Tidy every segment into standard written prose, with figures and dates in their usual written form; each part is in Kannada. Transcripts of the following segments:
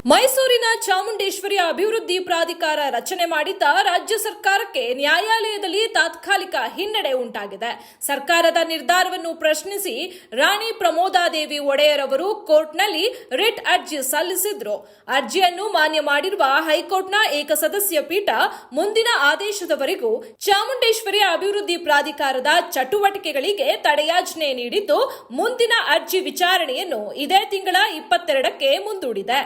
ಮೈಸೂರಿನ ಚಾಮುಂಡೇಶ್ವರಿ ಅಭಿವೃದ್ಧಿ ಪ್ರಾಧಿಕಾರ ರಚನೆ ಮಾಡಿದ್ದ ರಾಜ್ಯ ಸರ್ಕಾರಕ್ಕೆ ನ್ಯಾಯಾಲಯದಲ್ಲಿ ತಾತ್ಕಾಲಿಕ ಹಿನ್ನಡೆ ಉಂಟಾಗಿದೆ. ಸರ್ಕಾರದ ನಿರ್ಧಾರವನ್ನು ಪ್ರಶ್ನಿಸಿ ರಾಣಿ ಪ್ರಮೋದಾದೇವಿ ಒಡೆಯರ್ ಅವರು ಕೋರ್ಟ್ನಲ್ಲಿ ರಿಟ್ ಅರ್ಜಿ ಸಲ್ಲಿಸಿದ್ರು. ಅರ್ಜಿಯನ್ನು ಮಾನ್ಯ ಮಾಡಿರುವ ಹೈಕೋರ್ಟ್ನ ಏಕಸದಸ್ಯ ಪೀಠ ಮುಂದಿನ ಆದೇಶದವರೆಗೂ ಚಾಮುಂಡೇಶ್ವರಿ ಅಭಿವೃದ್ಧಿ ಪ್ರಾಧಿಕಾರದ ಚಟುವಟಿಕೆಗಳಿಗೆ ತಡೆಯಾಜ್ಞೆ ನೀಡಿದ್ದು, ಮುಂದಿನ ಅರ್ಜಿ ವಿಚಾರಣೆಯನ್ನು ಇದೇ ತಿಂಗಳ 22ಕ್ಕೆ ಮುಂದೂಡಿದೆ.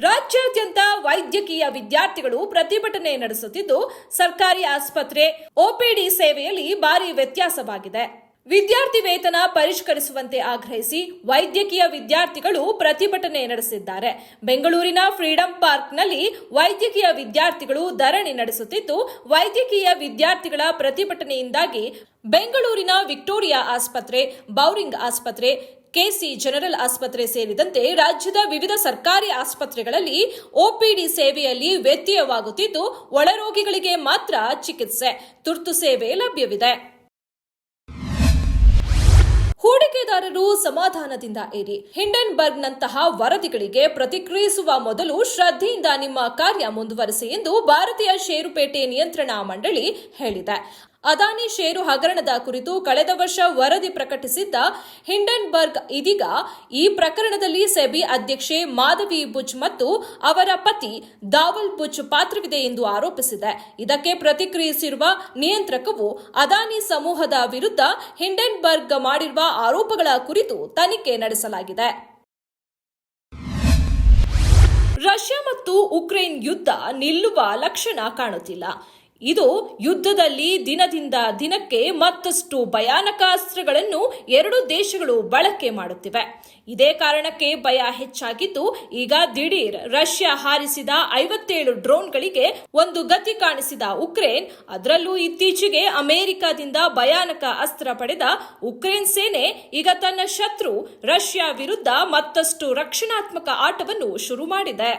ರಾಜ್ಯಾದ್ಯಂತ ವೈದ್ಯಕೀಯ ವಿದ್ಯಾರ್ಥಿಗಳು ಪ್ರತಿಭಟನೆ ನಡೆಸುತ್ತಿದ್ದು, ಸರ್ಕಾರಿ ಆಸ್ಪತ್ರೆ ಒಪಿಡಿ ಸೇವೆಯಲ್ಲಿ ಭಾರಿ ವ್ಯತ್ಯಾಸವಾಗಿದೆ. ವಿದ್ಯಾರ್ಥಿ ವೇತನ ಪರಿಷ್ಕರಿಸುವಂತೆ ಆಗ್ರಹಿಸಿ ವೈದ್ಯಕೀಯ ವಿದ್ಯಾರ್ಥಿಗಳು ಪ್ರತಿಭಟನೆ ನಡೆಸಿದ್ದಾರೆ. ಬೆಂಗಳೂರಿನ ಫ್ರೀಡಂ ಪಾರ್ಕ್ನಲ್ಲಿ ವೈದ್ಯಕೀಯ ವಿದ್ಯಾರ್ಥಿಗಳು ಧರಣಿ ನಡೆಸುತ್ತಿದ್ದು, ವೈದ್ಯಕೀಯ ವಿದ್ಯಾರ್ಥಿಗಳ ಪ್ರತಿಭಟನೆಯಿಂದಾಗಿ ಬೆಂಗಳೂರಿನ ವಿಕ್ಟೋರಿಯಾ ಆಸ್ಪತ್ರೆ, ಬೌರಿಂಗ್ ಆಸ್ಪತ್ರೆ, ಕೆಸಿ ಜನರಲ್ ಆಸ್ಪತ್ರೆ ಸೇರಿದಂತೆ ರಾಜ್ಯದ ವಿವಿಧ ಸರ್ಕಾರಿ ಆಸ್ಪತ್ರೆಗಳಲ್ಲಿ ಒಪಿಡಿ ಸೇವೆಯಲ್ಲಿ ವ್ಯತ್ಯಯವಾಗುತ್ತಿದ್ದು, ಒಳರೋಗಿಗಳಿಗೆ ಮಾತ್ರ ಚಿಕಿತ್ಸೆ, ತುರ್ತು ಸೇವೆ ಲಭ್ಯವಿದೆ. ಹೂಡಿಕೆದಾರರು ಸಮಾಧಾನದಿಂದ ಇರಿ. ಹಿಂಡೆನ್ಬರ್ಗ್ನಂತಹ ವರದಿಗಳಿಗೆ ಪ್ರತಿಕ್ರಿಯಿಸುವ ಮೊದಲು ಶ್ರದ್ಧೆಯಿಂದ ನಿಮ್ಮ ಕಾರ್ಯ ಮುಂದುವರಿಸಿ ಎಂದು ಭಾರತೀಯ ಷೇರುಪೇಟೆ ನಿಯಂತ್ರಣ ಮಂಡಳಿ ಹೇಳಿದೆ. ಅದಾನಿ ಷೇರು ಹಗರಣದ ಕುರಿತು ಕಳೆದ ವರ್ಷ ವರದಿ ಪ್ರಕಟಿಸಿದ್ದ ಹಿಂಡೆನ್ಬರ್ಗ್ ಇದೀಗ ಈ ಪ್ರಕರಣದಲ್ಲಿ ಸೆಬಿ ಅಧ್ಯಕ್ಷೆ ಮಾಧವಿ ಬುಚ್ ಮತ್ತು ಅವರ ಪತಿ ದಾವಲ್ ಬುಚ್ ಪಾತ್ರವಿದೆ ಎಂದು ಆರೋಪಿಸಿದೆ. ಇದಕ್ಕೆ ಪ್ರತಿಕ್ರಿಯಿಸಿರುವ ನಿಯಂತ್ರಕವು ಅದಾನಿ ಸಮೂಹದ ವಿರುದ್ಧ ಹಿಂಡೆನ್ಬರ್ಗ್ ಮಾಡಿರುವ ಆರೋಪಗಳ ಕುರಿತು ತನಿಖೆ ನಡೆಸಲಾಗಿದೆ. ರಷ್ಯಾ ಮತ್ತು ಉಕ್ರೇನ್ ಯುದ್ಧ ನಿಲ್ಲುವ ಲಕ್ಷಣ ಕಾಣುತ್ತಿಲ್ಲ. ಇದು ಯುದ್ಧದಲ್ಲಿ ದಿನದಿಂದ ದಿನಕ್ಕೆ ಮತ್ತಷ್ಟು ಭಯಾನಕ ಅಸ್ತ್ರಗಳನ್ನು ಎರಡೂ ದೇಶಗಳು ಬಳಕೆ ಮಾಡುತ್ತಿವೆ. ಇದೇ ಕಾರಣಕ್ಕೆ ಭಯ ಹೆಚ್ಚಾಗಿದ್ದು, ಈಗ ದಿಢೀರ್ ರಷ್ಯಾ ಹಾರಿಸಿದ 57 ಡ್ರೋನ್ಗಳಿಗೆ ಒಂದು ಗತಿ ಕಾಣಿಸಿದ ಉಕ್ರೇನ್, ಅದರಲ್ಲೂ ಇತ್ತೀಚೆಗೆ ಅಮೆರಿಕದಿಂದ ಭಯಾನಕ ಅಸ್ತ್ರ ಪಡೆದ ಉಕ್ರೇನ್ ಸೇನೆ ಈಗ ತನ್ನ ಶತ್ರು ರಷ್ಯಾ ವಿರುದ್ಧ ಮತ್ತಷ್ಟು ರಕ್ಷಣಾತ್ಮಕ ಆಟವನ್ನು ಶುರು ಮಾಡಿದೆ.